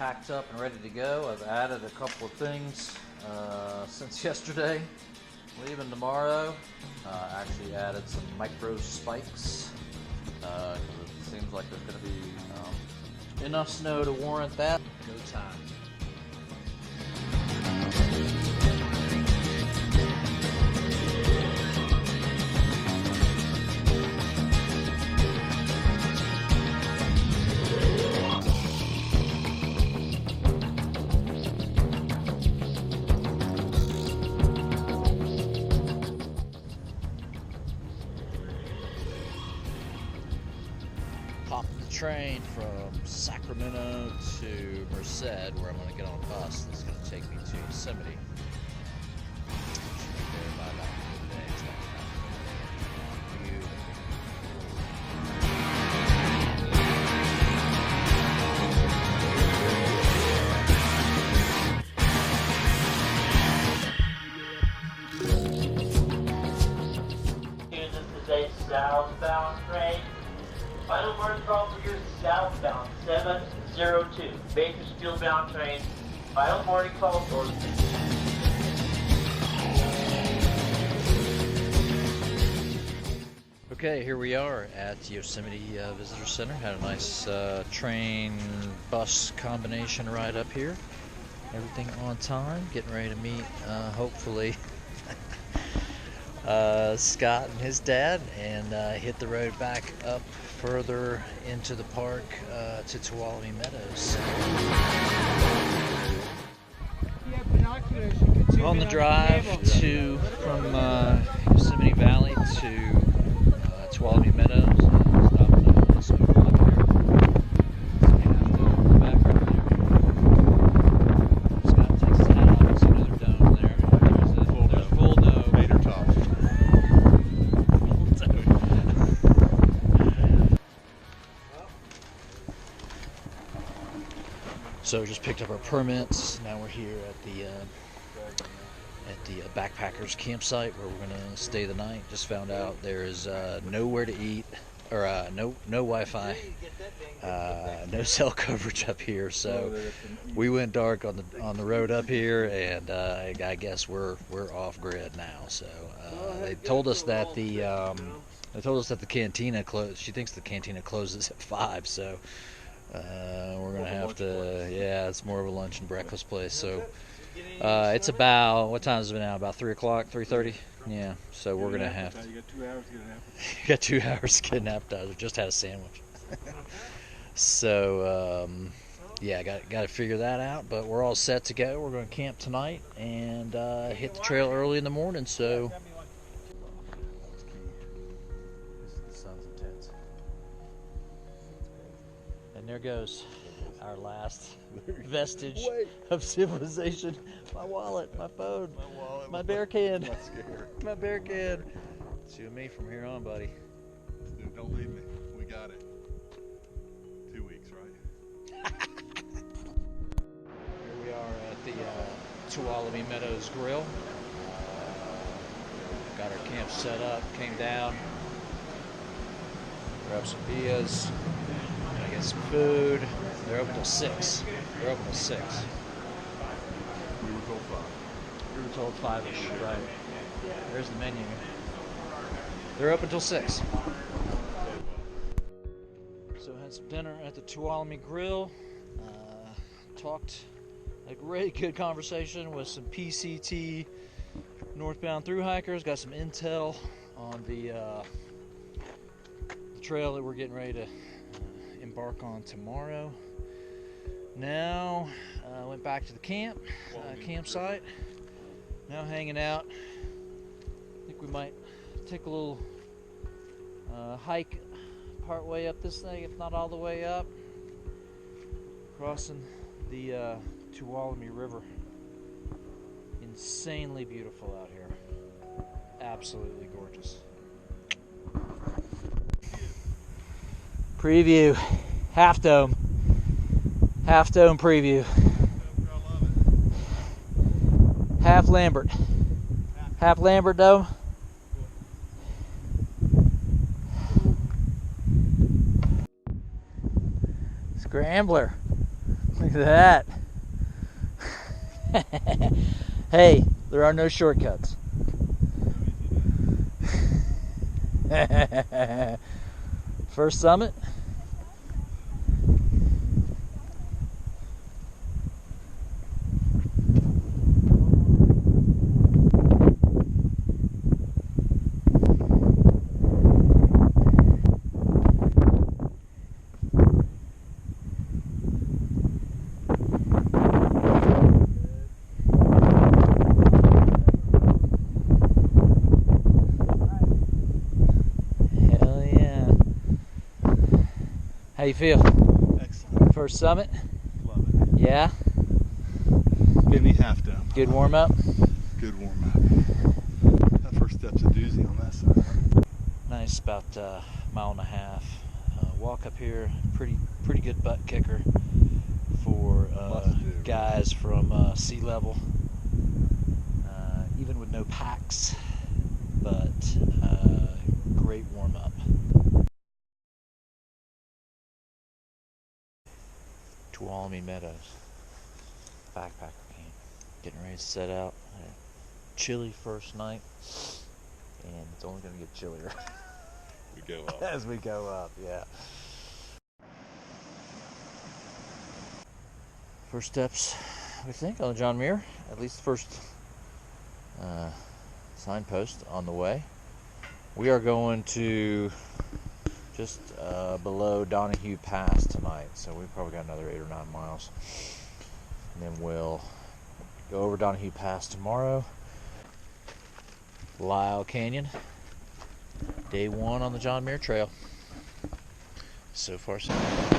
packed up and ready to go. I've added a couple of things since yesterday. Leaving tomorrow. Actually added some micro spikes because it seems like there's going to be enough snow to warrant that. Go time. Hop the train from Sacramento to Merced, where I'm going to get on a bus that's going to take me to Yosemite. Should be there by about midday. It's like This is a southbound train. Final word call for your southbound 702 Bakersfield bound train. Final boarding call for. Okay, here we are at Yosemite Visitor Center. Had a nice train bus combination ride up here. Everything on time. Getting ready to meet, hopefully, Scott and his dad, and hit the road back up further into the park to Tuolumne Meadows. On the drive from Yosemite Valley to Tuolumne Meadows. Stop at a nice overlook here. So we have to go back right there. Scott takes his hat off and see another dome there. There's a full dome. Vader top. So just picked up our permits. Now we're here at the backpackers campsite where we're gonna stay the night. Just found out there is nowhere to eat, or no Wi-Fi, no cell coverage up here. So we went dark on the road up here, and I guess we're off grid now. So they told us that the cantina closed. She thinks the cantina closes at 5. So. We're gonna have to, yeah, it's more of a lunch and breakfast place. So it's about, what time is it now? About 3 o'clock, 3:30. Yeah. So we're gonna have to. You got 2 hours to get an appetizer. You got 2 hours to get an appetizer. Just had a sandwich. So yeah, got to figure that out. But we're all set to go. We're gonna camp tonight and hit the trail early in the morning. So. And there goes our last vestige of civilization. My wallet, my phone, my bear can. My bear can. It's you and me from here on, buddy. Dude, don't leave me. We got it. 2 weeks, right? Here we are at the Tuolumne Meadows Grill. Got our camp set up, came down, grabbed some beers. Get some food. They're open till 6. They're open till 6. We were told 5. We were told 5-ish, right? There's the menu. They're open till 6. So had some dinner at the Tuolumne Grill. Talked a really good conversation with some PCT northbound thru hikers. Got some intel on the trail that we're getting ready to embark on tomorrow. Now went back to the campsite. Now hanging out. I think we might take a little hike part way up this thing, if not all the way up, crossing the Tuolumne River. Insanely beautiful out here. Absolutely gorgeous. Preview, Half Dome preview. Half Lambert Dome. Scrambler. Look at that. Hey, there are no shortcuts. First summit. How you feel? Excellent. First summit? Love it. Yeah? Give me half dome. Good warm up? Good warm up. That first step's a doozy on that side. Nice, about a mile and a half. Walk up here, pretty good butt kicker for guys from sea level. Even with no packs, but great warm up. Tuolumne Meadows, backpacker camp. Getting ready to set out. Chilly first night, and it's only going to get chillier We go up. as we go up. Yeah. First steps, we think, on the John Muir. At least the first signpost on the way. We are going to just below Donahue Pass tonight, so we've probably got another 8 or 9 miles, and then we'll go over Donahue Pass tomorrow. Lyle Canyon, day 1 on the John Muir Trail. So far, so good.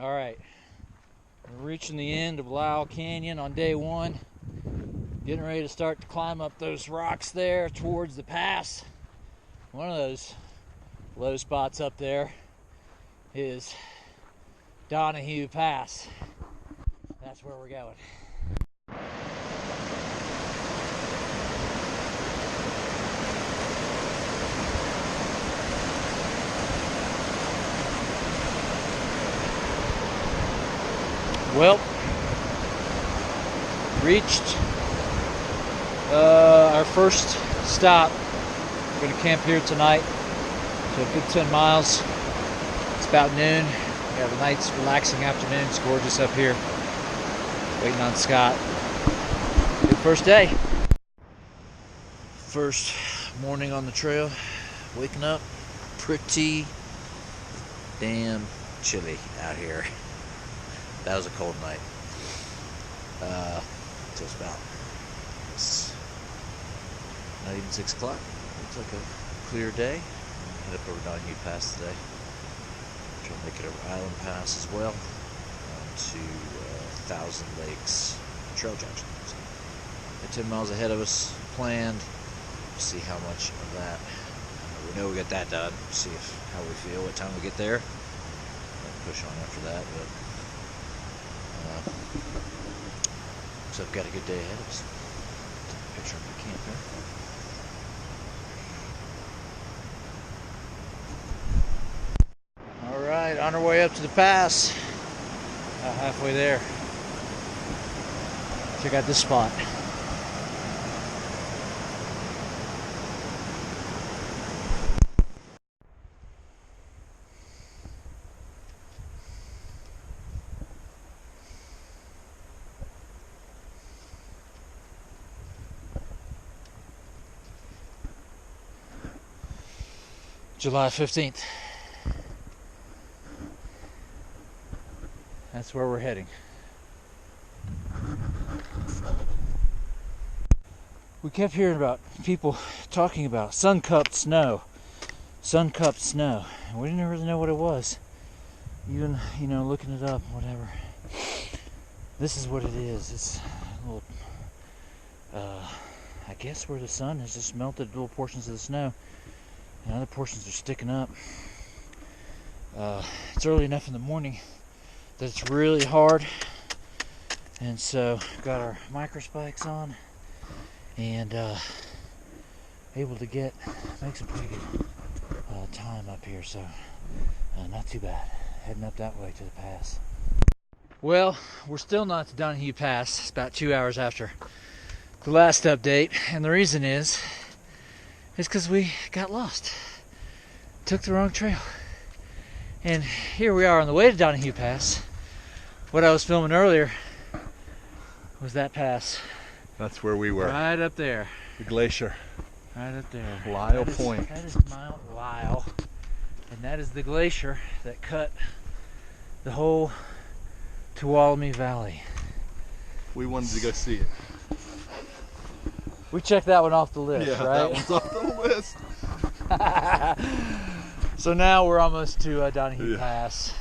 All right, we're reaching the end of Lyle Canyon on day 1. Getting ready to start to climb up those rocks there towards the pass. One of those low spots up there is Donahue Pass. That's where we're going. Well, reached our first stop. We're going to camp here tonight. So a good 10 miles. It's about noon. We have a nice relaxing afternoon. It's gorgeous up here. Waiting on Scott. Good first day. First morning on the trail. Waking up pretty damn chilly out here. That was a cold night. So it's about, not even 6 o'clock. Looks like a clear day. Head up over Donahue Pass today. Try to make it over Island Pass as well. To Thousand Lakes Trail Junction. So, got 10 miles ahead of us planned. We'll see how much of that. We know we got that done. See how we feel, what time we get there. I'll push on after that, but so I've got a good day ahead of us. Take a picture of the camp here. All right, on our way up to the pass. About halfway there. Check out this spot. July 15th. That's where we're heading. We kept hearing about people talking about sun-cupped snow. Sun-cupped snow. And we didn't really know what it was. Even, looking it up, whatever. This is what it is. It's a little, I guess where the sun has just melted little portions of the snow. And other portions are sticking up. It's early enough in the morning that it's really hard And so got our micro spikes on and able to make some pretty good time up here, so not too bad. Heading up that way to the pass. Well, we're still not to Donahue Pass. It's about 2 hours after the last update, and the reason is because we got lost. Took the wrong trail. And here we are on the way to Donahue Pass. What I was filming earlier was that pass. That's where we were. Right up there. The glacier. Right up there. Lyle Point. That is Mount Lyle. And that is the glacier that cut the whole Tuolumne Valley. We wanted to go see it. We checked that one off the list, Yeah, right? that one's off the list. So now we're almost to Donahue Pass.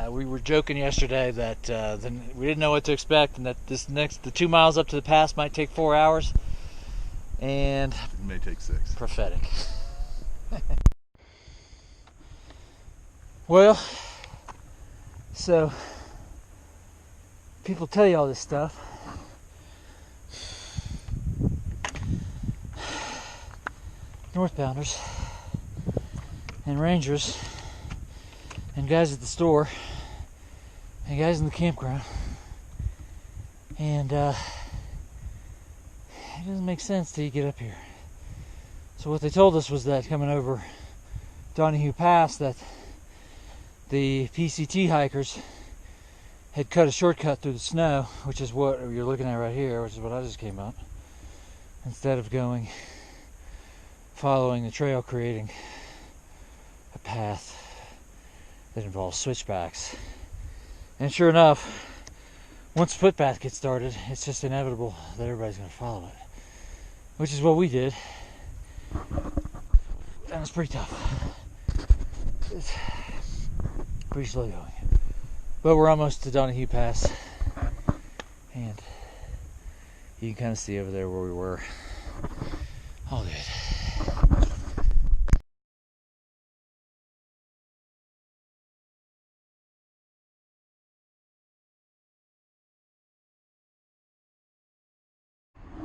We were joking yesterday that we didn't know what to expect, and that the 2 miles up to the pass might take 4 hours, and It may take 6. prophetic. Well, so people tell you all this stuff. Northbounders and rangers and guys at the store and guys in the campground, and it doesn't make sense till you get up here. So what they told us was that coming over Donahue Pass, that the PCT hikers had cut a shortcut through the snow, which is what you're looking at right here, which is what I just came up, instead of following the trail, creating a path that involves switchbacks. And sure enough, once the footpath gets started, it's just inevitable that everybody's going to follow it, which is what we did, and it's pretty tough. It's pretty slow going, but we're almost to Donahue Pass, and you can kind of see over there where we were. All good.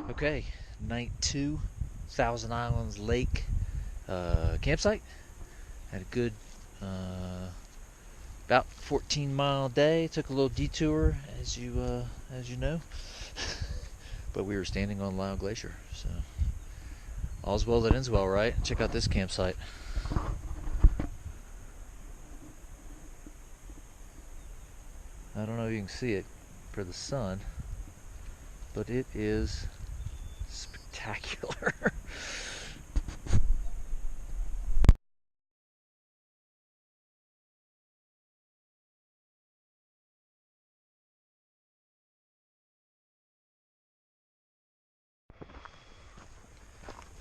Okay, night 2, Thousand Islands Lake campsite. Had a good about 14-mile day. Took a little detour, as you know, but we were standing on Lyle Glacier, so all's well that ends well, right? Check out this campsite. I don't know if you can see it for the sun, but it is spectacular.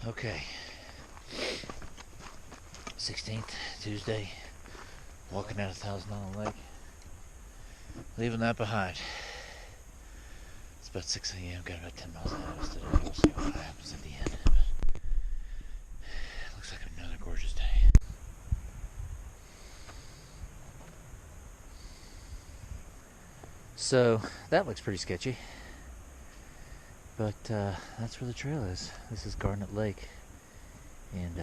Okay, 16th, Tuesday, walking down Thousand Island Lake, leaving that behind. It's about 6 a.m., got about 10 miles ahead of us today. We'll see what happens at the end. But looks like another gorgeous day. So, that looks pretty sketchy. But that's where the trail is. This is Garnet Lake. And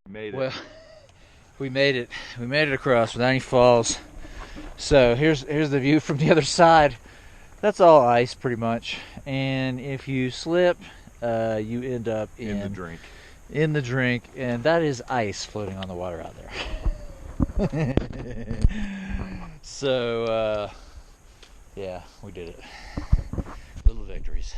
Made it. well, we made it. We made it across without any falls. So here's the view from the other side. That's all ice pretty much. And if you slip, you end up in the drink. In the drink, and that is ice floating on the water out there. So yeah, we did it. Little victories.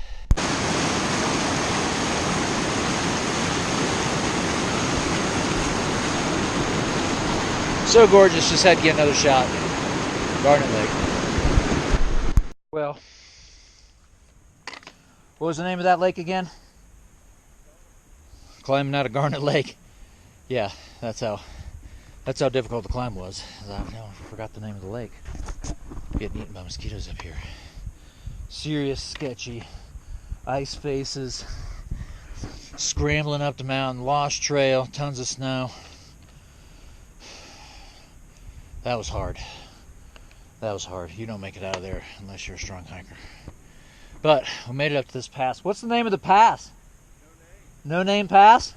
So gorgeous, just had to get another shot. Garnet Lake. Well, what was the name of that lake again? Climbing out of Garnet Lake. Yeah, that's how difficult the climb was. I forgot the name of the lake. Getting eaten by mosquitoes up here. Serious, sketchy ice faces. Scrambling up the mountain, lost trail, tons of snow. That was hard. That was hard. You don't make it out of there unless you're a strong hiker. But we made it up to this pass. What's the name of the pass? No Name Pass?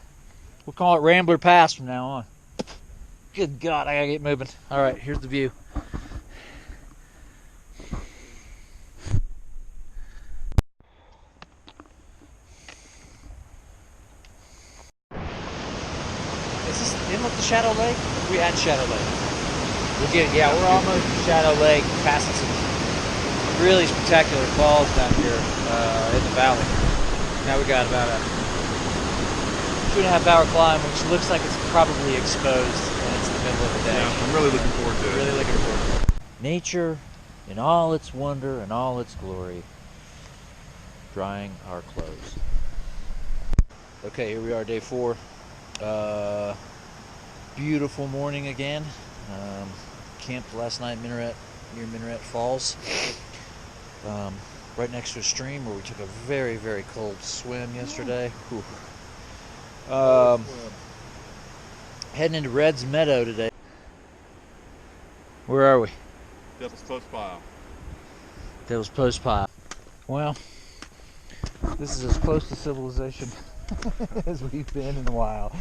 We'll call it Rambler Pass from now on. Good God, I gotta get moving. All right, here's the view. Is this inlet to Shadow Lake? We at Shadow Lake. We'll get it. Yeah, we're almost at Shadow Lake, passing some really spectacular falls down here in the valley. Now we got about a 2.5 hour climb, which looks like it's probably exposed, and it's the middle of the day. Yeah, I'm really looking forward to it. Really looking forward to it. Nature in all its wonder and all its glory, drying our clothes. Okay, here we are, day 4. Beautiful morning again. Camped last night near Minaret Falls, right next to a stream where we took a very, very cold swim yesterday. Whew. Heading into Red's Meadow today. Where are we? Devil's Post Pile. Devil's Post Pile. Well, this is as close to civilization as we've been in a while.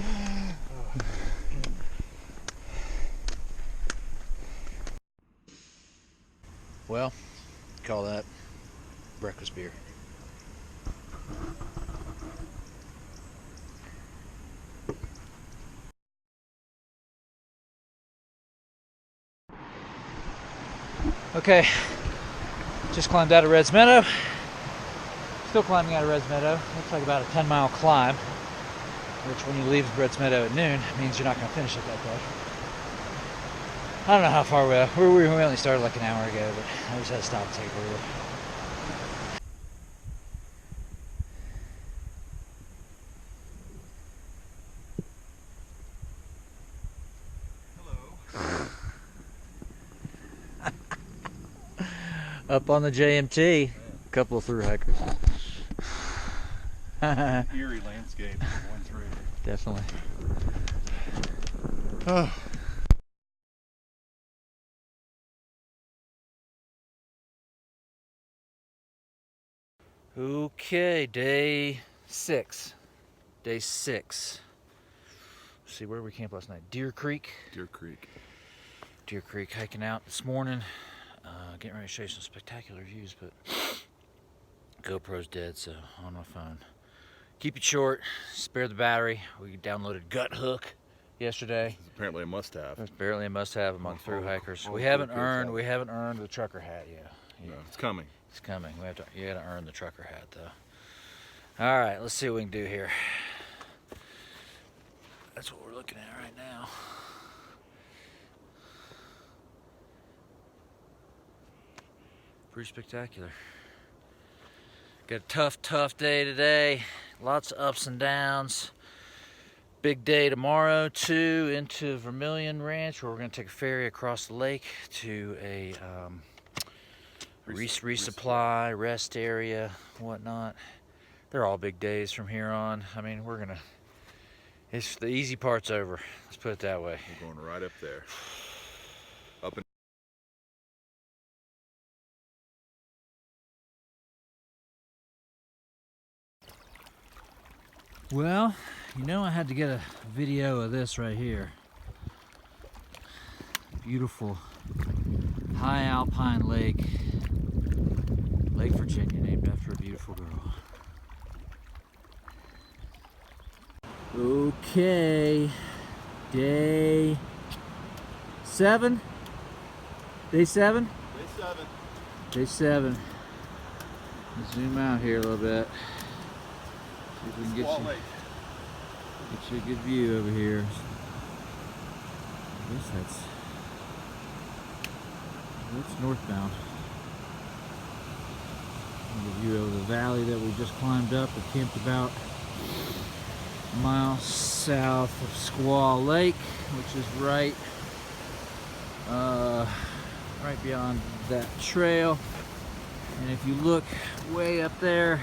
Well, call that breakfast beer. Okay, just climbed out of Red's Meadow. Still climbing out of Red's Meadow. Looks like about a 10-mile climb, which when you leave Red's Meadow at noon means you're not going to finish it that day. I don't know how far we are. We only started like an hour ago, but I just had to stop and take a breather. Up on the JMT, a couple of through hikers. Eerie landscape going through. Definitely. Oh. Okay, day 6. Day 6. Let's see, where we camped last night? Deer Creek. Deer Creek. Deer Creek, hiking out this morning. Getting ready to show you some spectacular views, but GoPro's dead, so on my phone. Keep it short, spare the battery. We downloaded Gut Hook yesterday. It's apparently a must-have. It's apparently a must-have among through hikers. We all haven't through earned kids the trucker hat yet. No, it's coming. It's coming. You gotta earn the trucker hat though. All right, let's see what we can do here. That's what we're looking at right now. Pretty spectacular. Got a tough day today. Lots of ups and downs. Big day tomorrow too, into Vermilion Ranch, where we're gonna take a ferry across the lake to a resupply, rest area, whatnot. They're all big days from here on. I mean, it's the easy part's over. Let's put it that way. We're going right up there. Up and Well, you know, I had to get a video of this right here. Beautiful high alpine lake, Lake Virginia, named after a beautiful girl. Okay, day 7. Day 7? Day 7. Day 7. Let's zoom out here a little bit. See if we can get you a good view over here. I guess that's northbound. A view of the valley that we just climbed up. We camped about a mile south of Squaw Lake, which is right beyond that trail. And if you look way up there,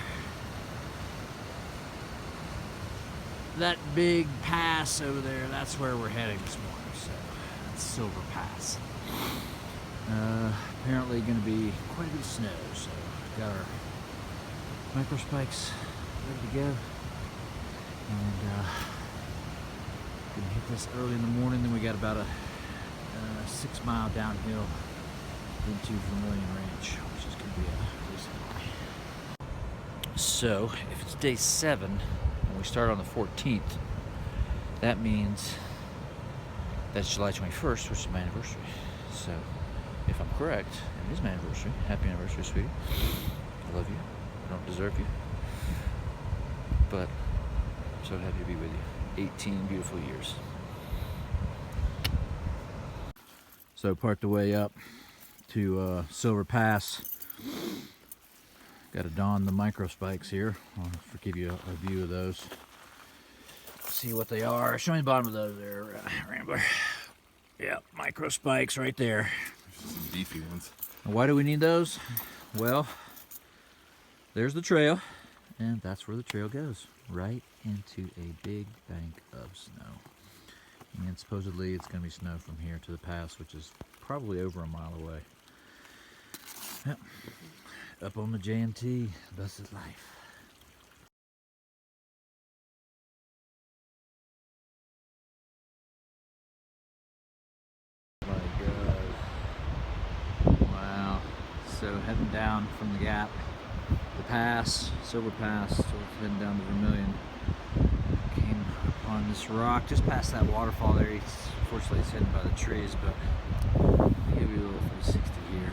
that big pass over there, that's where we're heading this morning. So Silver Pass. Apparently going to be quite a bit of snow, so we've got our micro spikes ready to go, and gonna hit this early in the morning. Then we got about a 6 mile downhill into Vermilion Ranch, which is gonna be a recent. So if it's day 7 and we start on the 14th, that means that's July 21st, which is my anniversary. So if I'm correct, it is my anniversary. Happy anniversary, sweetie. I love you. I don't deserve you, but I'm so happy to be with you. 18 beautiful years. So part the way up to Silver Pass. Got to don the micro spikes here. I'll give you a view of those. See what they are. Show me the bottom of those there, Rambler. Yeah, micro spikes right there. Some beefy ones. And why do we need those? Well, there's the trail, and that's where the trail goes, right into a big bank of snow. And supposedly it's going to be snow from here to the pass, which is probably over a mile away. Yep. Up on the JMT, thus is life. My God. Wow. So heading down from the gap, the pass, Silver Pass, so we're heading down to Vermilion. Came upon this rock just past that waterfall there. Unfortunately, it's hidden by the trees, but I'll give you a little 360 here.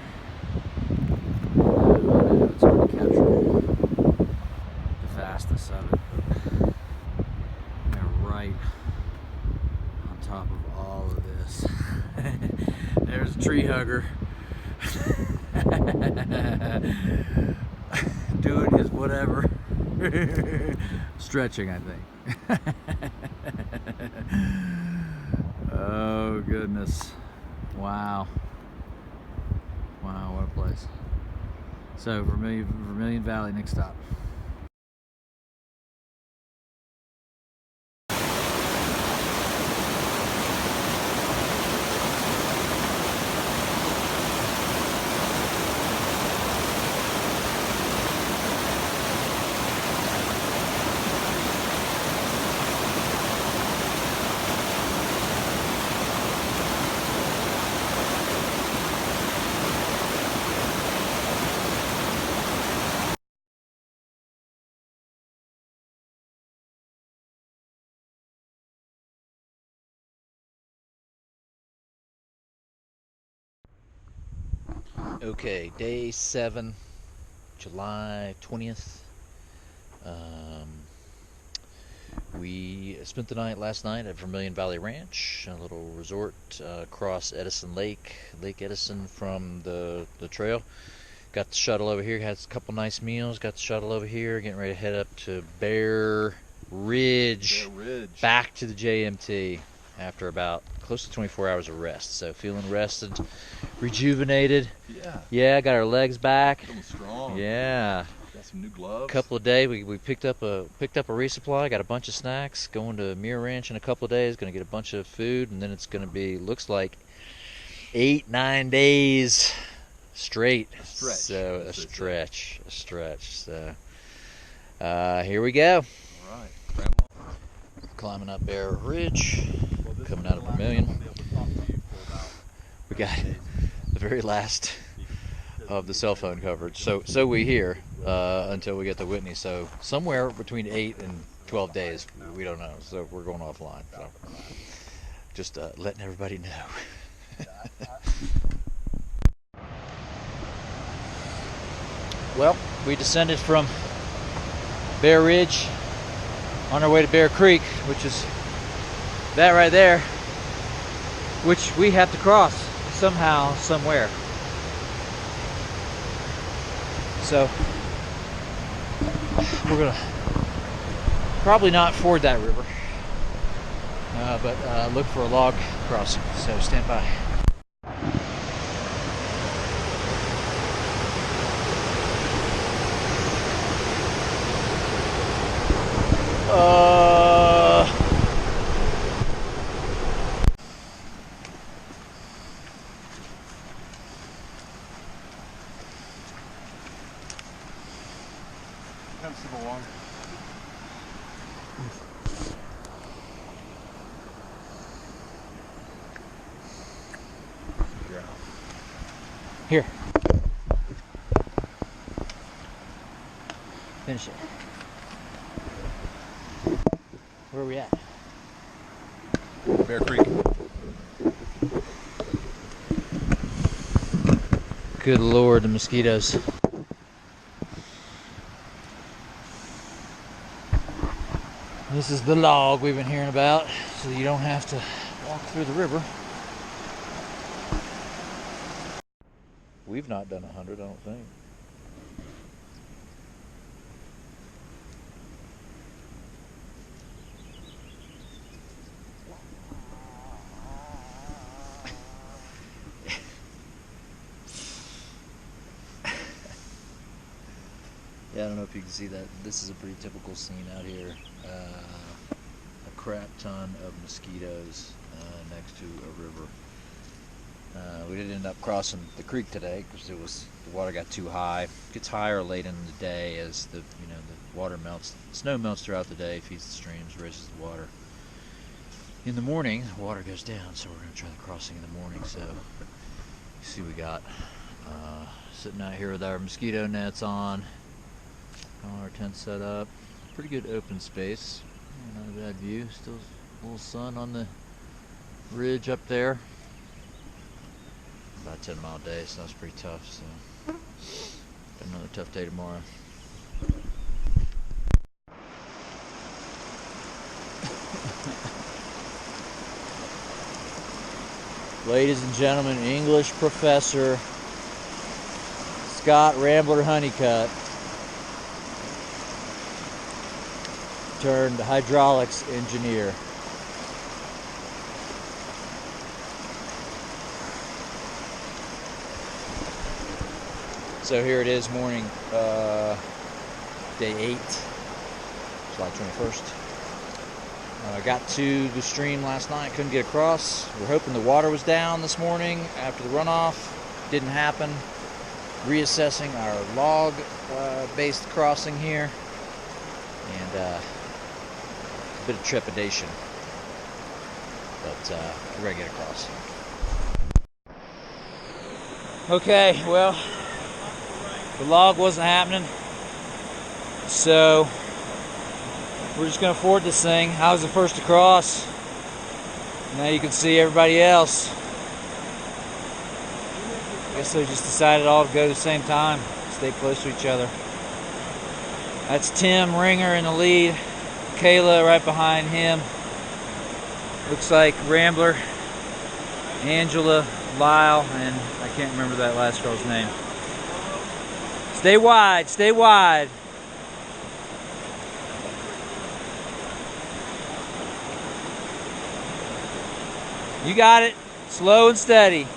I know it's hard to capture the vastness of it, but we're right on top of all of this. There's a tree hugger. Doing his whatever. Stretching, I think. Oh goodness. Wow. Wow, what a place. So Vermilion Valley, next stop. Okay, day 7, July 20th. We spent the night last night at Vermilion Valley Ranch, a little resort across Edison Lake, Lake Edison from the trail. Got the shuttle over here, had a couple nice meals, got the shuttle over here, getting ready to head up to Bear Ridge. Back to the JMT after about close to 24 hours of rest. So feeling rested, rejuvenated. Yeah, got our legs back. Feeling strong. Yeah. Got some new gloves. Couple of days we picked up a resupply, got a bunch of snacks, going to Mirror Ranch in a couple of days, gonna get a bunch of food, and then it's gonna be, looks like 8-9 days straight. A stretch. So a stretch. So here we go. All right. Climbing up Bear Ridge, coming out of Vermilion. We got the very last of the cell phone coverage. So we hear until we get to Whitney. So somewhere between 8 and 12 days, we don't know. So we're going offline. So just letting everybody know. Well, we descended from Bear Ridge on our way to Bear Creek, which is that right there, which we have to cross somehow, somewhere. So we're gonna probably not ford that river, but look for a log crossing. So stand by. sensible one. Here. Finish it. Where are we at? Bear Creek. Good Lord, the mosquitoes. This is the log we've been hearing about, so you don't have to walk through the river. We've not done 100, I don't think. Yeah, I don't know if you can see that. This is a pretty typical scene out here. A crap ton of mosquitoes next to a river. We didn't end up crossing the creek today because the water got too high. It gets higher late in the day as the water melts. Snow melts throughout the day, feeds the streams, raises the water. In the morning, the water goes down, so we're going to try the crossing in the morning. So, you see, we got sitting out here with our mosquito nets on. All our tents set up. Pretty good open space. Not a bad view. Still a little sun on the ridge up there. About a 10-mile day, so that's pretty tough. So got another tough day tomorrow. Ladies and gentlemen, English professor Scott Rambler Honeycutt turned hydraulics engineer. So here it is, morning, day 8, July 21st. Got to the stream last night, couldn't get across. We're hoping the water was down this morning after the runoff. Didn't happen. Reassessing our log-based crossing here. And a bit of trepidation. But we're ready to get across. Okay, well, the log wasn't happening. So we're just going to ford this thing. I was the first to cross. Now you can see everybody else. I guess they just decided all to go at the same time. Stay close to each other. That's Tim Ringer in the lead. Kayla right behind him. Looks like Rambler, Angela, Lyle, and I can't remember that last girl's name. Stay wide, stay wide. You got it. Slow and steady.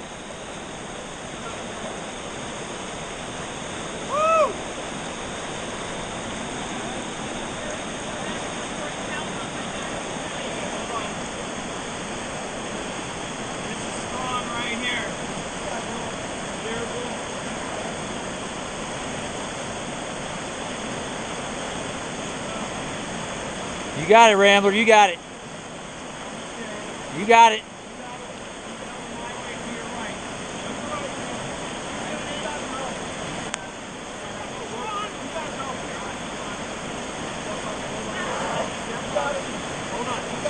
Woo! Right here. You got it, Rambler. You got it. You got it.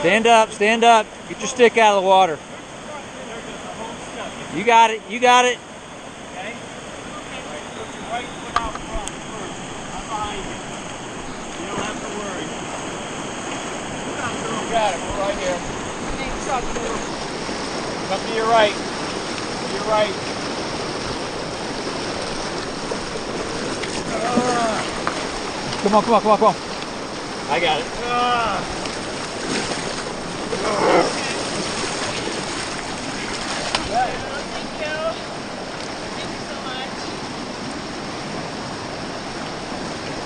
Stand up, stand up. Get your stick out of the water. You got it, you got it. Okay. Put your right foot out front first. I'm behind you. You don't have to worry. You got it, we're right here. Come to your right. To your right. Come on, come on, come on, come on. I got it.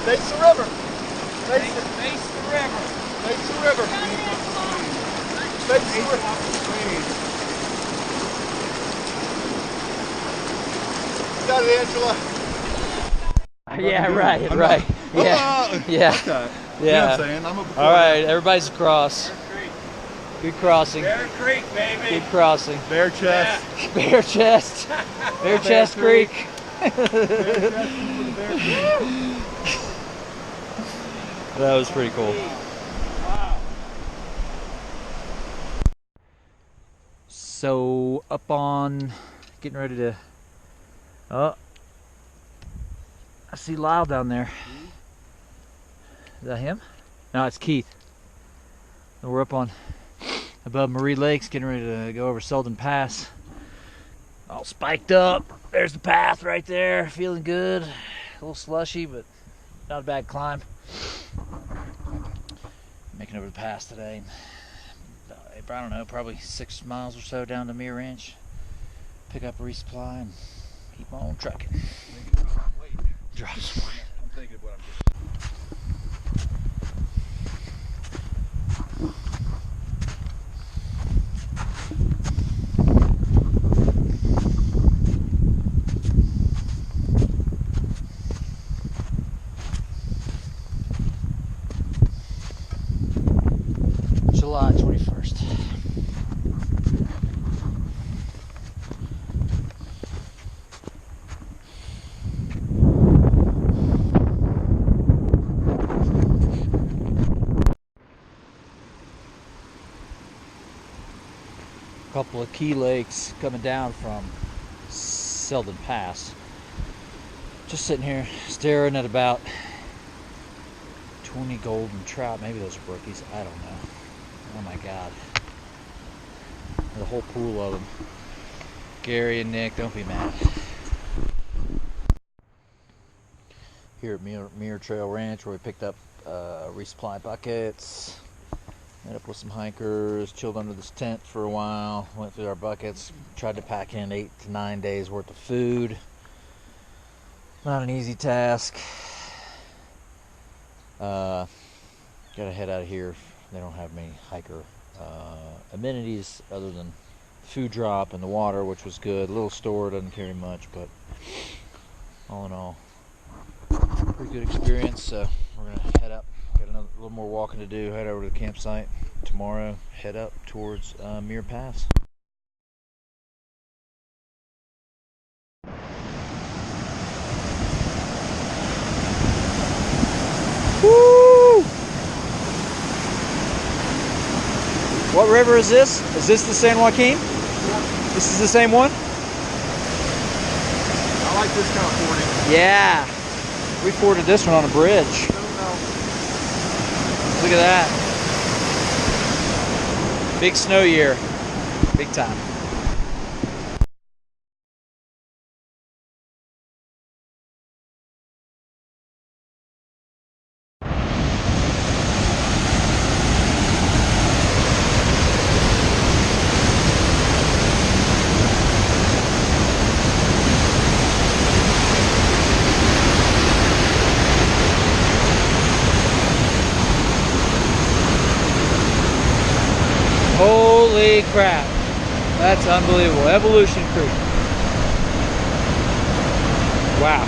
Face the river. Face the river. Face the river. Face the river. You got it, Angela. Yeah, right. Yeah, yeah, Okay. yeah. You know what I'm saying? I'm All right, everybody's across. Good crossing. Bear Creek, baby. Good crossing. Bear chest. Bear chest. Bear chest Creek. That was pretty cool. Wow. So up on, getting ready to, oh, I see Lyle down there. Is that him? No, it's Keith. And we're up on, above Marie Lakes, getting ready to go over Selden Pass. All spiked up. There's the path right there. Feeling good. A little slushy, but not a bad climb. Making over the pass today. I don't know, probably 6 miles or so down to Mere Ranch. Pick up a resupply and keep on trucking. Drop some weight. I'm thinking of what I'm doing. July 21st. Couple of key lakes coming down from Selden Pass. Just sitting here staring at about 20 golden trout. Maybe those are brookies. I don't know. Oh my God. The whole pool of them. Gary and Nick, don't be mad. Here at Mere Trail Ranch, where we picked up resupply buckets. Met up with some hikers, chilled under this tent for a while, went through our buckets, tried to pack in 8 to 9 days worth of food. Not an easy task. Gotta head out of here. They don't have many hiker amenities other than food drop and the water, which was good. A little store, doesn't carry much, but all in all, pretty good experience. So we're gonna head up. Got a little more walking to do. Head over to the campsite tomorrow. Head up towards Mere Pass. Woo! What river is this? Is this the San Joaquin? This is the same one? I like this kind of fording. Yeah. We forded this one on a bridge. Look at that. Big snow year. Big time. Holy crap. That's unbelievable. Evolution Creek. Wow.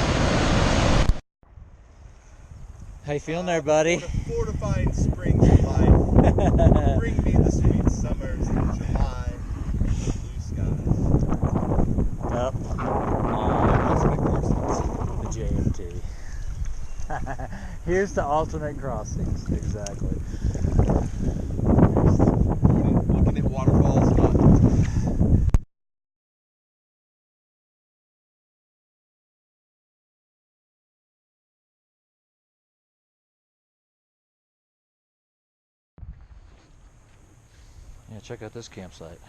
How you feeling there, buddy? Fortifying springs of life. Bring me the sweet summers in July. Blue skies. Yep. The JMT. Here's the alternate crossings. Exactly. Looking at waterfalls, not. Yeah, check out this campsite.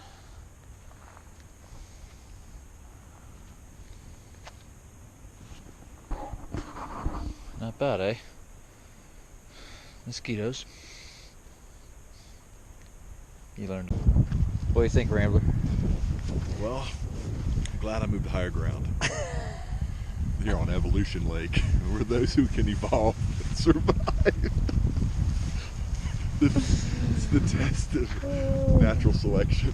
Not bad, eh? Mosquitoes. You learned. What do you think, Rambler? Well, I'm glad I moved to higher ground. Here on Evolution Lake, we're those who can evolve and survive. It's the test of natural selection.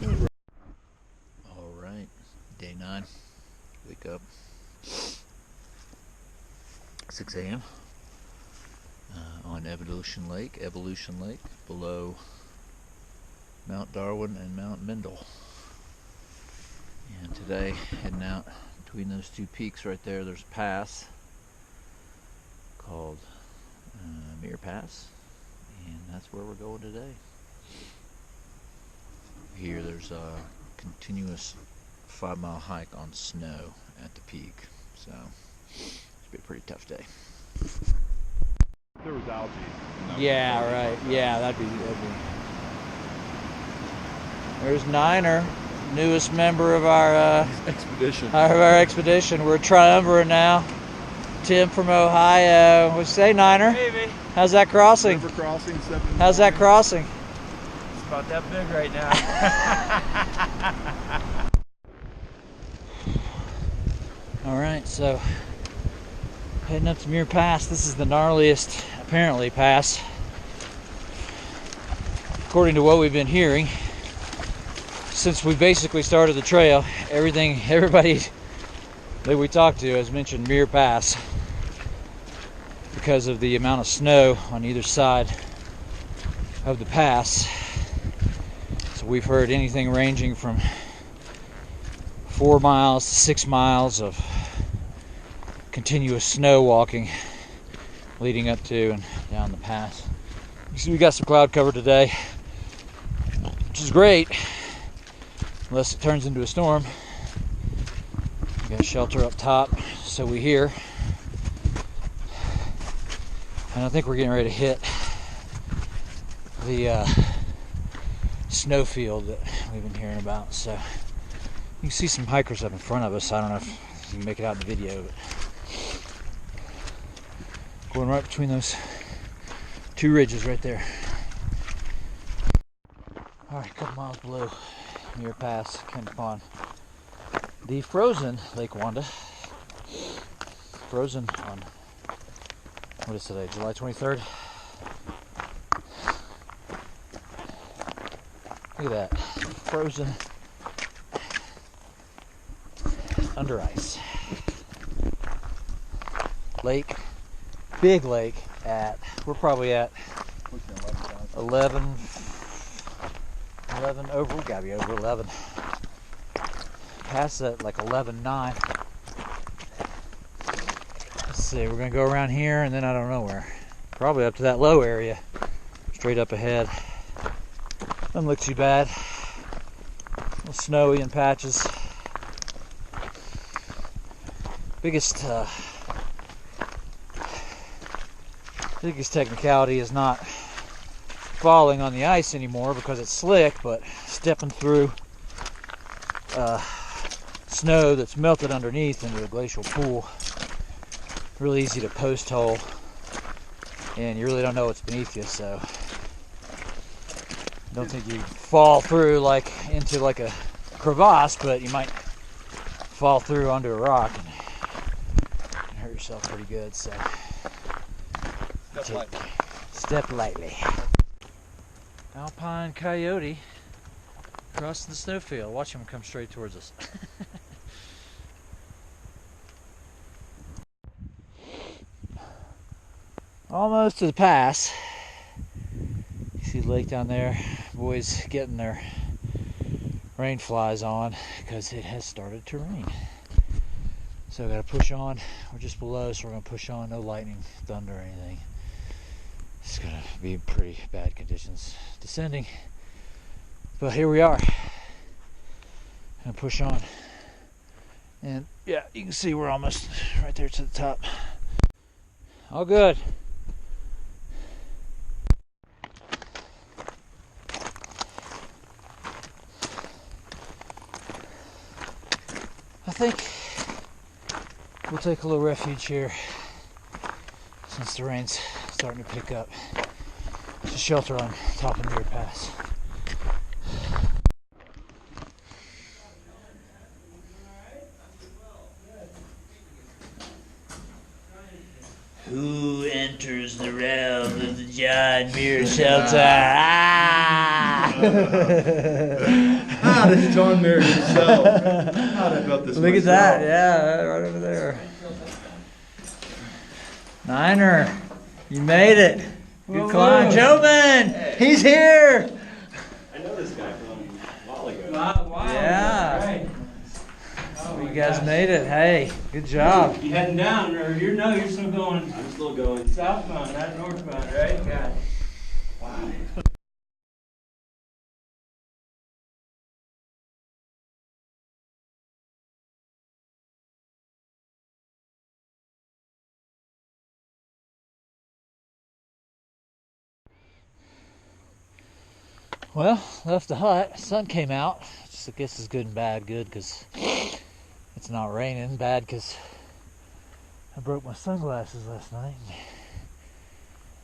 All right, day 9. Wake up. 6 a.m. On Evolution Lake, below Mount Darwin and Mount Mendel. And today, heading out between those two peaks right there, there's a pass called Mirror Pass, and that's where we're going today. Here there's a continuous 5-mile hike on snow at the peak, so it's be a pretty tough day. There was algae. Yeah, right. Yeah, that'd be. There's Niner, newest member of our expedition. We're a triumvirate now. Tim from Ohio. What'd you say, Niner? Baby. How's that crossing? River crossing, 7 in the How's that morning. crossing? It's about that big right now. All right, so heading up to Muir Pass. This is the gnarliest, apparently, pass, according to what we've been hearing, since we basically started the trail. Everybody that we talked to has mentioned Muir Pass because of the amount of snow on either side of the pass. So we've heard anything ranging from 4 miles to 6 miles of continuous snow walking leading up to and down the pass. You see we got some cloud cover today, which is great, unless it turns into a storm. We got a shelter up top, so we hear. And I think we're getting ready to hit the snowfield that we've been hearing about. So you can see some hikers up in front of us. I don't know if you can make it out in the video, but going right between those two ridges right there. All right, a couple miles below Muir Pass, came upon the frozen Lake Wanda. Frozen on, what is today, July 23rd? Look at that, frozen under ice. Lake, big lake we're probably at 11 over, we gotta be over 11. Past that like 11.9. Let's see, we're gonna go around here and then I don't know where. Probably up to that low area, straight up ahead. Doesn't look too bad. A little snowy in patches. Biggest technicality is not falling on the ice anymore because it's slick, but stepping through snow that's melted underneath into a glacial pool. Really easy to post hole, and you really don't know what's beneath you, so I don't think you fall through like into like a crevasse, but you might fall through onto a rock and hurt yourself pretty good. So step lightly. Alpine coyote crossing the snowfield. Watch him come straight towards us. Almost to the pass. You see the lake down there. Boys getting their rain flies on because it has started to rain. So I gotta push on. We're just below, so we're gonna push on. No lightning, thunder, or anything. It's gonna be pretty bad conditions descending, but here we are. Gonna push on, and yeah, you can see we're almost right there to the top. All good. I think we'll take a little refuge here since the rain's starting to pick up. It's a shelter on top of Muir Pass. Who enters the realm of the John Muir Shelter? Ah, this is John Muir himself. I built this Look at myself. that, yeah, right over there. Niner, you made it. Good climb. Jobin, he's here. I know this guy from a while ago. Wow. Yeah. Right. Oh, You guys made it. Hey, good job. You heading down, or you're still going I'm still going. southbound, not northbound, right? Got it. Wow. Well, left the hut. Sun came out. Just I guess it's good and bad. Good because it's not raining. Bad because I broke my sunglasses last night.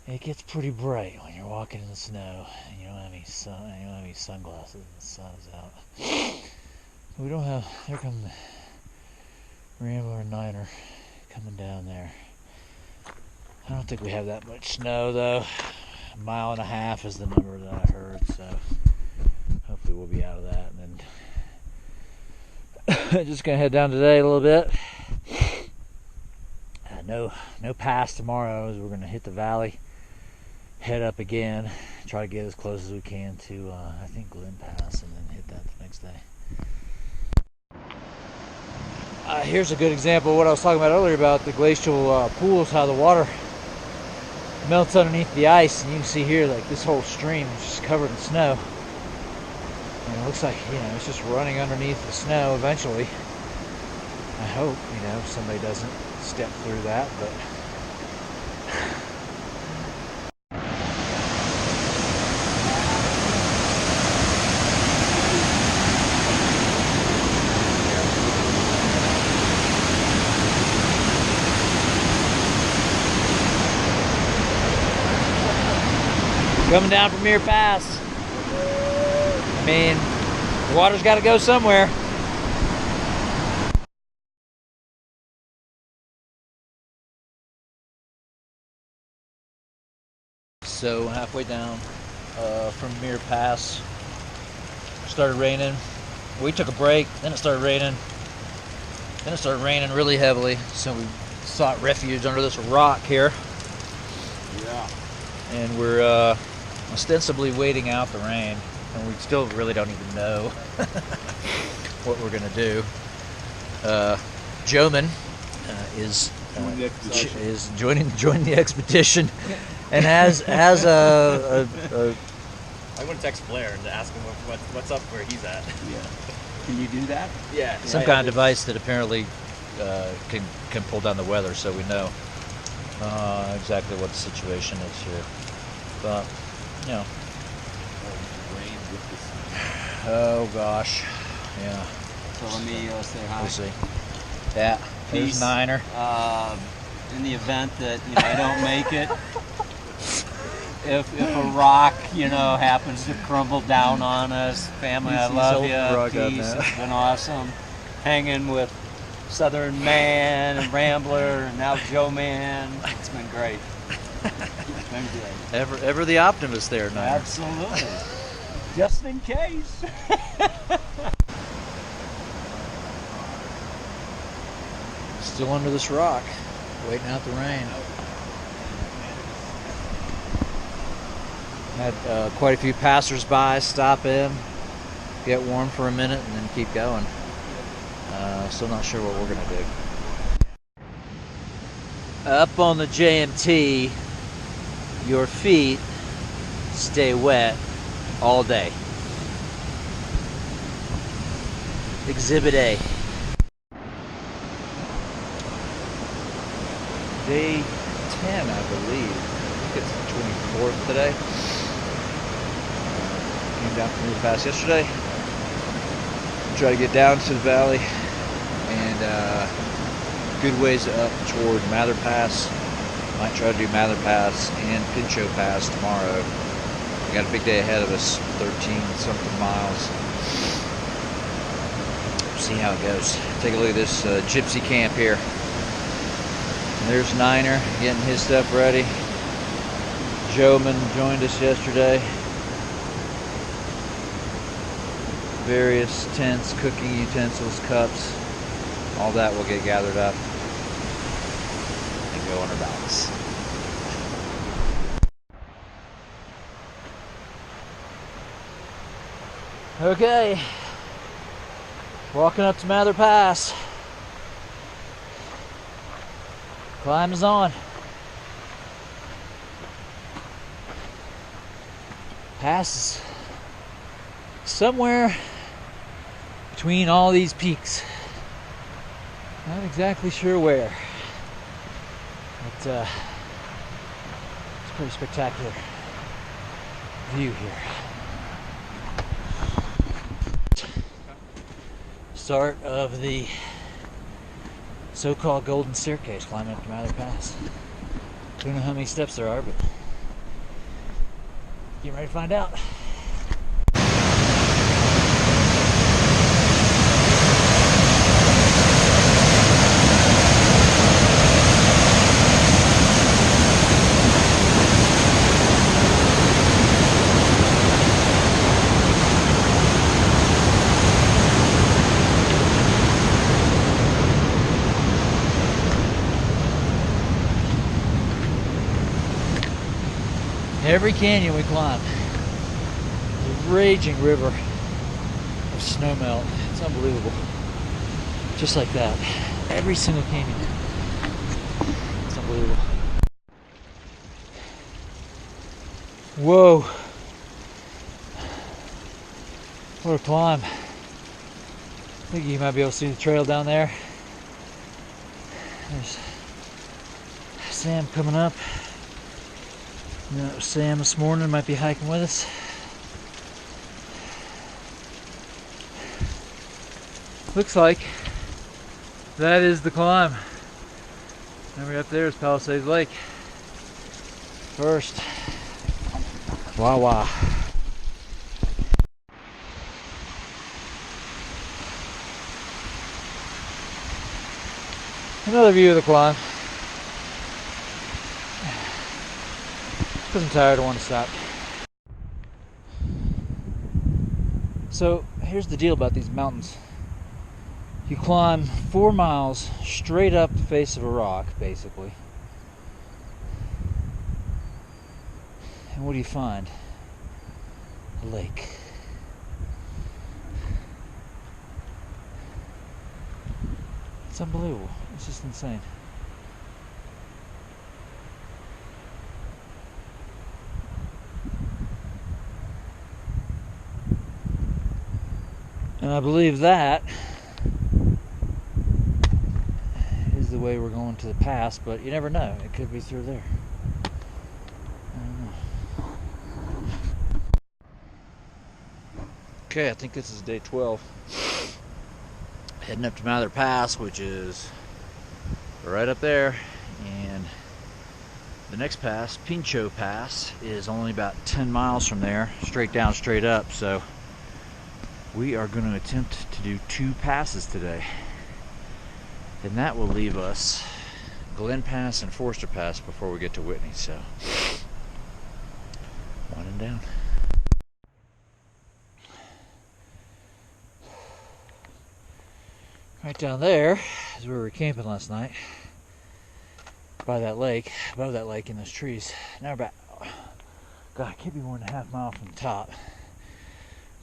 It gets pretty bright when you're walking in the snow and you don't have any sun. You don't have any sunglasses and the sun is out. We don't have. There come the Rambler and Niner coming down there. I don't think we have that much snow though. 1.5 miles is the number that I heard, so hopefully we'll be out of that. And then just gonna head down today a little bit. No pass tomorrow, as we're gonna hit the valley, head up again, try to get as close as we can to I think Glen Pass, and then hit that the next day. Here's a good example of what I was talking about earlier about the glacial pools, how the water melts underneath the ice, and you can see here like this whole stream is just covered in snow, and it looks like, you know, it's just running underneath the snow eventually. I hope, you know, somebody doesn't step through that, but coming down from Muir Pass. I mean, the water's got to go somewhere. So halfway down from Muir Pass, started raining. We took a break, then it started raining. Then it started raining really heavily, so we sought refuge under this rock here. Yeah. And we're ostensibly waiting out the rain, and we still really don't even know what we're gonna do. Joman is joining the expedition, and has a I went to text Blair to ask him what's up where he's at. Yeah. Can you do that? Yeah. some kind of device that apparently can pull down the weather, so we know exactly what the situation is here. But you know, oh gosh, yeah. So let me say hi. We'll see. Yeah, there's Peace. Niner. In the event that I don't make it, if a rock happens to crumble down on us, family, I love you. Peace. It's been awesome hanging with Southern Man and Rambler and now Joe Man. It's been great. It's been great. Ever the optimist there, Niner. Absolutely. Just in case. Still under this rock, waiting out the rain. Had quite a few passers-by stop in, get warm for a minute, and then keep going. Still not sure what we're gonna do. Up on the JMT, your feet stay wet all day. Exhibit A. Day 10, I believe. I think it's the 24th today. Came down from Muir Pass yesterday. Try to get down to the valley, and good ways up toward Mather Pass. Might try to do Mather Pass and Pinchot Pass tomorrow. We got a big day ahead of us, 13 something miles. See how it goes. Take a look at this gypsy camp here. There's Niner getting his stuff ready. Joman joined us yesterday. Various tents, cooking utensils, cups, all that will get gathered up. go on our backs. Okay, walking up to Mather Pass. Climb is on. Pass is somewhere between all these peaks. Not exactly sure where, but it's a pretty spectacular view here. Start of the so-called golden staircase climbing up to Mather Pass. Don't know how many steps there are, but getting ready to find out. Every canyon we climb is a raging river of snowmelt. It's unbelievable. Just like that. Every single canyon. It's unbelievable. Whoa. What a climb. I think you might be able to see the trail down there. There's Sam coming up. You know, Sam this morning might be hiking with us. Looks like that is the climb. And right up there is Palisades Lake. First. Wow. Another view of the climb. Because I'm tired, I want to stop. So here's the deal about these mountains. You climb 4 miles straight up the face of a rock, basically. And what do you find? A lake. It's unbelievable. It's just insane. And I believe that is the way we're going to the pass, but you never know. It could be through there. I don't know. Okay, I think this is day 12. Heading up to Mather Pass, which is right up there. And the next pass, Pincho Pass, is only about 10 miles from there. Straight down, straight up. So we are going to attempt to do 2 passes today. And that will leave us Glen Pass and Forster Pass before we get to Whitney. So, winding down. Right down there is where we were camping last night. By that lake, above that lake in those trees. Now we're about, God, it can't be more than a half mile from the top.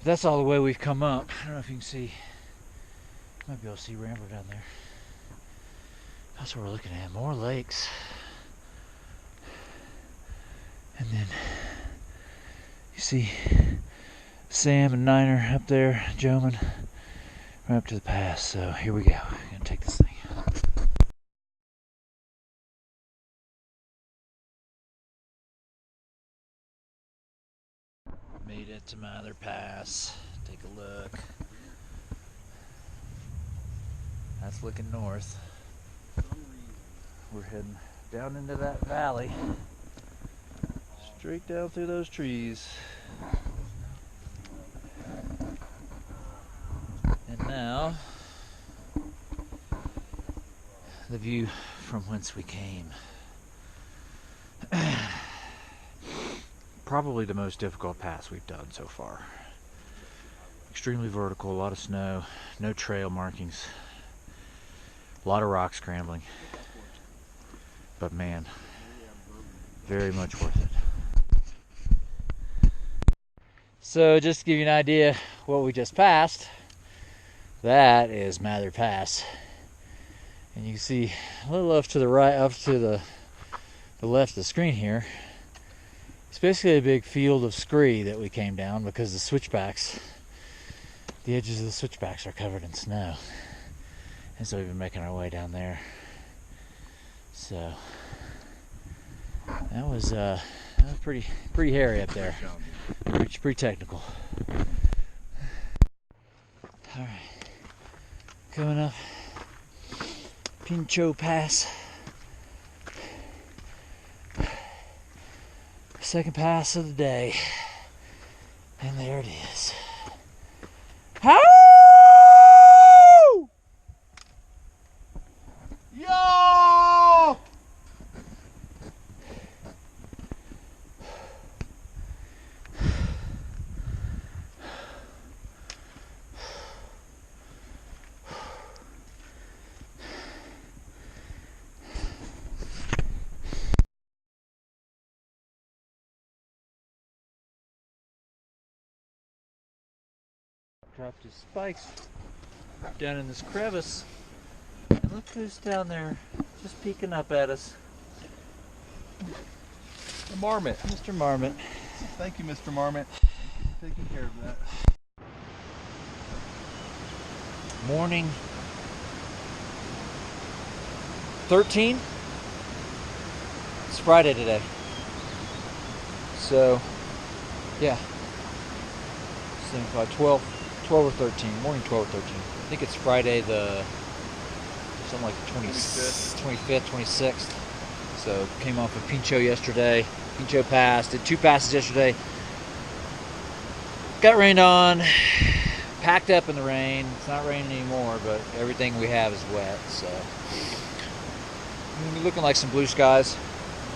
That's all the way we've come up. I don't know if you can see. You might be able to see Rambler down there. That's what we're looking at. More lakes. And then you see Sam and Niner up there, Joman, right up to the pass. So here we go. I'm gonna take this thing. Made it to Mather Pass. Take a look. That's looking north. We're heading down into that valley. Straight down through those trees. And now, the view from whence we came. Probably the most difficult pass we've done so far. Extremely vertical, a lot of snow, no trail markings, a lot of rock scrambling. But man, very much worth it. So just to give you an idea what we just passed, that is Mather Pass. And you can see a little off to the right, up to the left of the screen here. It's basically a big field of scree that we came down because the switchbacks, the edges of the switchbacks are covered in snow. And so we've been making our way down there. So that was pretty hairy up there. Pretty technical. Alright. Coming up Pincho Pass. Second pass of the day. And there it is. How? Yo! Dropped his spikes down in this crevice. And look who's down there just peeking up at us. The marmot. Mr. Marmot. Thank you, Mr. Marmot. Taking care of that. Morning 13. It's Friday today. So, yeah. I think about 12 or 13. Morning 12 or 13. I think it's Friday the something like the 25th, 26th. So came off of Pincho yesterday. Pincho Pass. Did 2 passes yesterday. Got rained on. Packed up in the rain. It's not raining anymore, but everything we have is wet. So we're looking like some blue skies.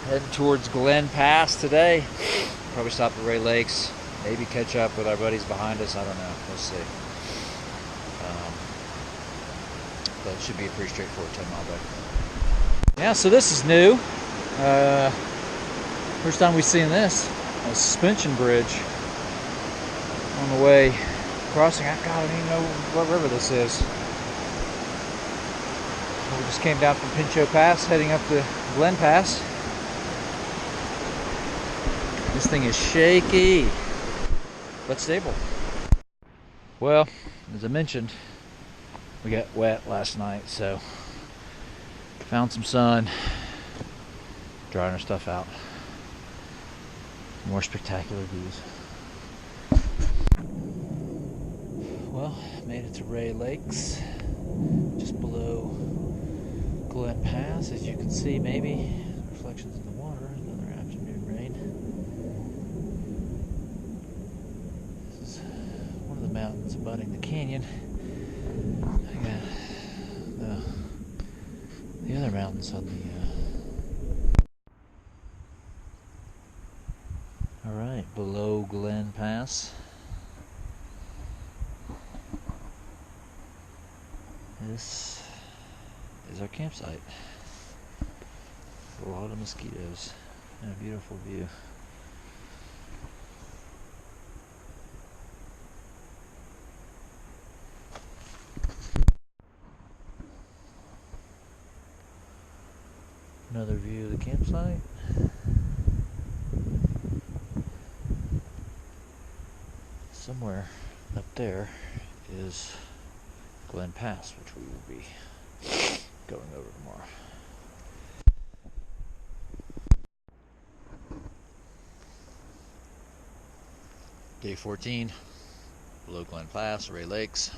Heading towards Glen Pass today. Probably stop at Ray Lakes. Maybe catch up with our buddies behind us. I don't know. We'll see. But it should be a pretty straightforward 10-mile day. Yeah, so this is new. First time we've seen this. A suspension bridge on the way crossing. God, I don't even know what river this is. We just came down from Pincho Pass, heading up to Glen Pass. This thing is shaky, but stable. Well, as I mentioned, we got wet last night, so found some sun, drying our stuff out. More spectacular views. Well, made it to Ray Lakes, just below Glen Pass, as you can see, maybe reflections in the water. Another afternoon rain. This is one of the mountains abutting the canyon. I got the other mountains on the. All right, below Glen Pass. This is our campsite. A lot of mosquitoes and a beautiful view. Another view of the campsite. Somewhere up there is Glen Pass, which we will be going over tomorrow. Day 14, below Glen Pass, Ray Lakes.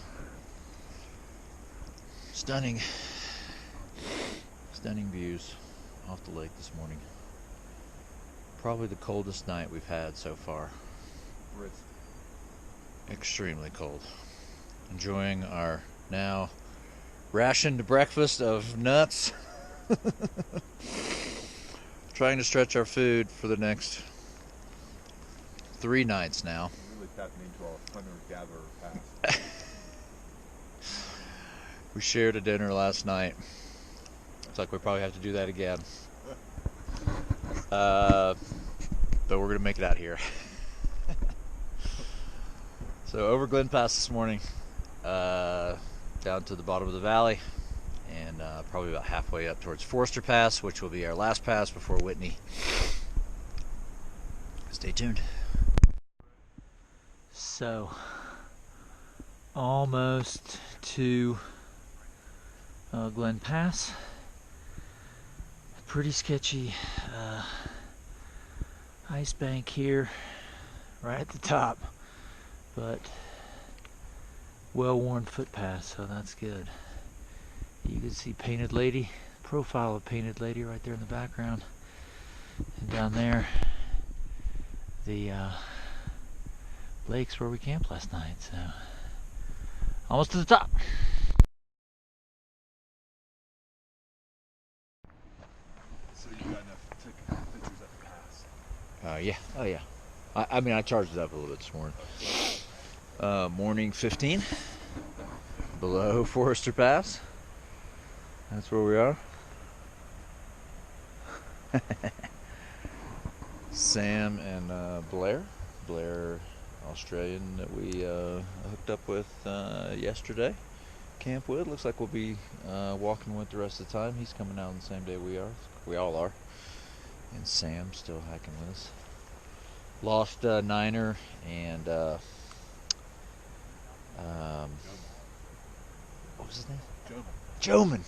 Stunning views off the lake this morning. Probably the coldest night we've had so far. Extremely cold. Enjoying our now rationed breakfast of nuts. Trying to stretch our food for the next 3 nights now. Really tapping into our hunter-gatherer past. We shared a dinner last night. Looks like we probably have to do that again. but we're gonna make it out here. So over Glen Pass this morning, down to the bottom of the valley, and probably about halfway up towards Forester Pass, which will be our last pass before Whitney. Stay tuned. So, almost to Glen Pass. Pretty sketchy ice bank here, right at the top, but well-worn footpath, so that's good. You can see Painted Lady, profile of Painted Lady right there in the background, and down there the lakes where we camped last night. So almost to the top. So you got enough to take pictures at the pass? Yeah. Oh yeah. I mean, I charged it up a little bit this morning. Morning 15, below Forester Pass. That's where we are. Sam and Blair, Australian, that we hooked up with yesterday. Camp with. Looks like we'll be walking with the rest of the time. He's coming out on the same day we are. We all are. And Sam still hiking with us. Lost Niner and what was his name? Joman.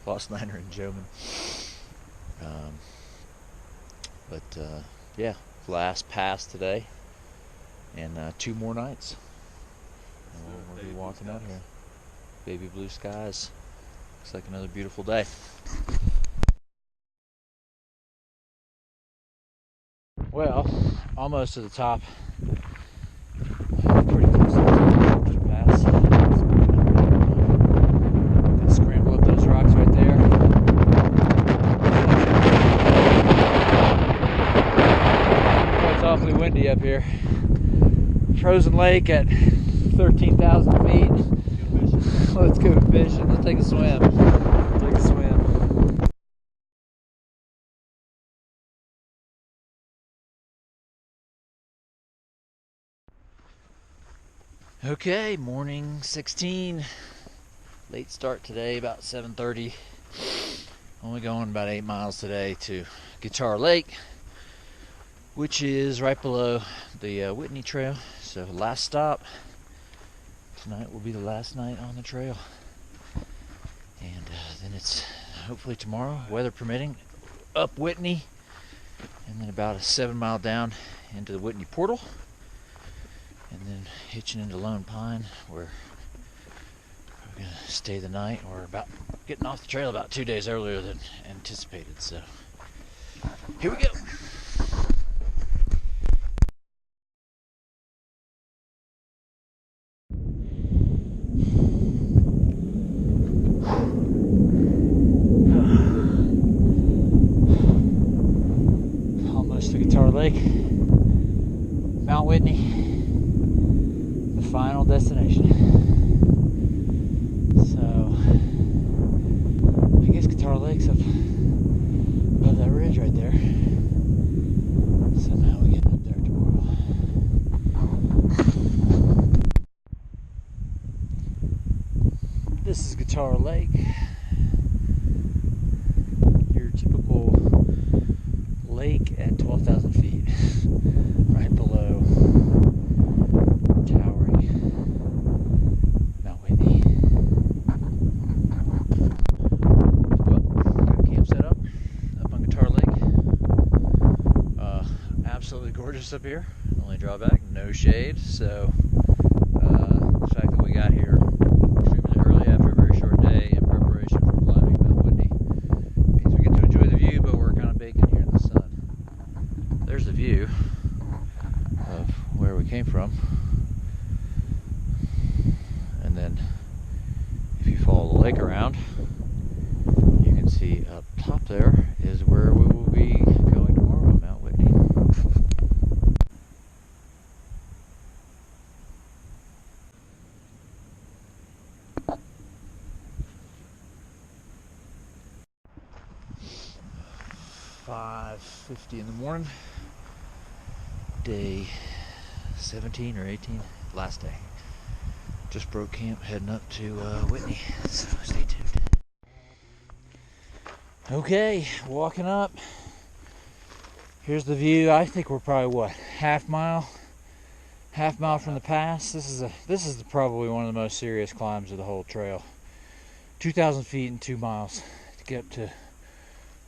Lost Niner and Joman. Yeah, last pass today, and 2 more nights. And we'll be walking out here. Baby blue skies. Looks like another beautiful day. Well, almost to the top. Pretty close to the Forester Pass. Can scramble up those rocks right there. Oh, it's awfully windy up here. Frozen lake at 13,000 feet. Let's go fishing. Let's take a swim. Take a swim. Okay, morning 16. Late start today, about 7:30. Only going about 8 miles today to Guitar Lake, which is right below the Whitney Trail. So last stop. Tonight will be the last night on the trail. And then it's hopefully tomorrow, weather permitting, up Whitney. And then about a 7-mile down into the Whitney Portal. And then hitching into Lone Pine, where we're going to stay the night. We're about getting off the trail about 2 days earlier than anticipated. So here we go. Almost to Guitar Lake, Mount Whitney, the final destination. So I guess Guitar Lake's up above that ridge right there. Somehow we get up there tomorrow. This is Guitar Lake. Your typical lake at 12,000 feet, right below towering Mount Whitney. Well, got camp set up on Guitar Lake. Absolutely gorgeous up here. Only drawback, no shade. So the fact that we got here extremely early after a very short day in preparation for climbing Mount Whitney means we get to enjoy the view, but we're kind of baking here in the sun. There's the view of where we came from. And then if you follow the lake around, you can see up top there is where we will be going tomorrow, Mount Whitney. 5:50 in the morning. Day 17 or 18, last day. Just broke camp, heading up to Whitney. So stay tuned. Okay, walking up. Here's the view. I think we're probably what, half mile from the pass. This is probably one of the most serious climbs of the whole trail. 2,000 feet in 2 miles to get up to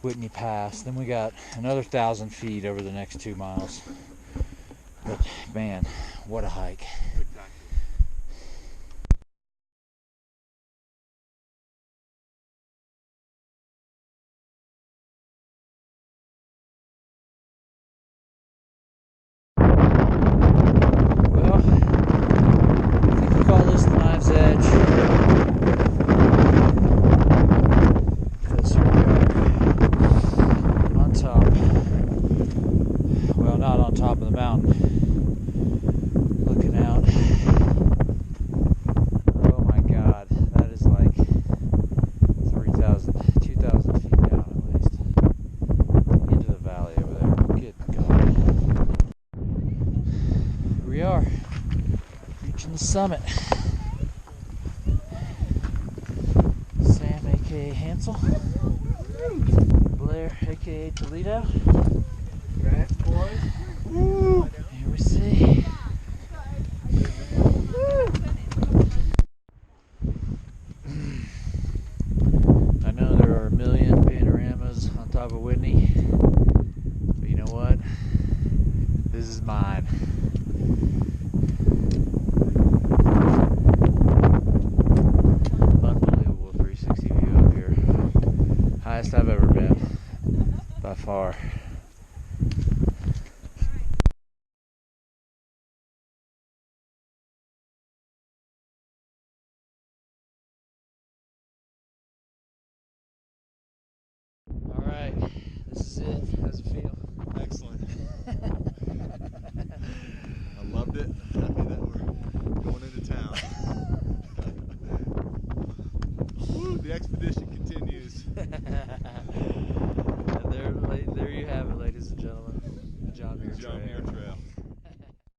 Whitney Pass. Then we got another 1,000 feet over the next 2 miles. But man, what a hike. Well, I think we call this the Knives Edge. Because here we are on top. Well, not on top of the mountain. Looking out. Oh my God, that is like 2,000 feet down at least. Into the valley over there. Good God. Here we are, reaching the summit. Sam, aka Hansel. Blair, aka Toledo. Congrats, boys. Woo! Here we see. I know there are a million panoramas on top of Whitney, but you know what? This is mine. Unbelievable 360 view up here. Highest I've ever been, by far. All right, this is it. How's it feel? Excellent. I loved it. I'm happy that we're going into town. Woo, the expedition continues. And there you have it, ladies and gentlemen. The John Muir Trail. John Muir Trail.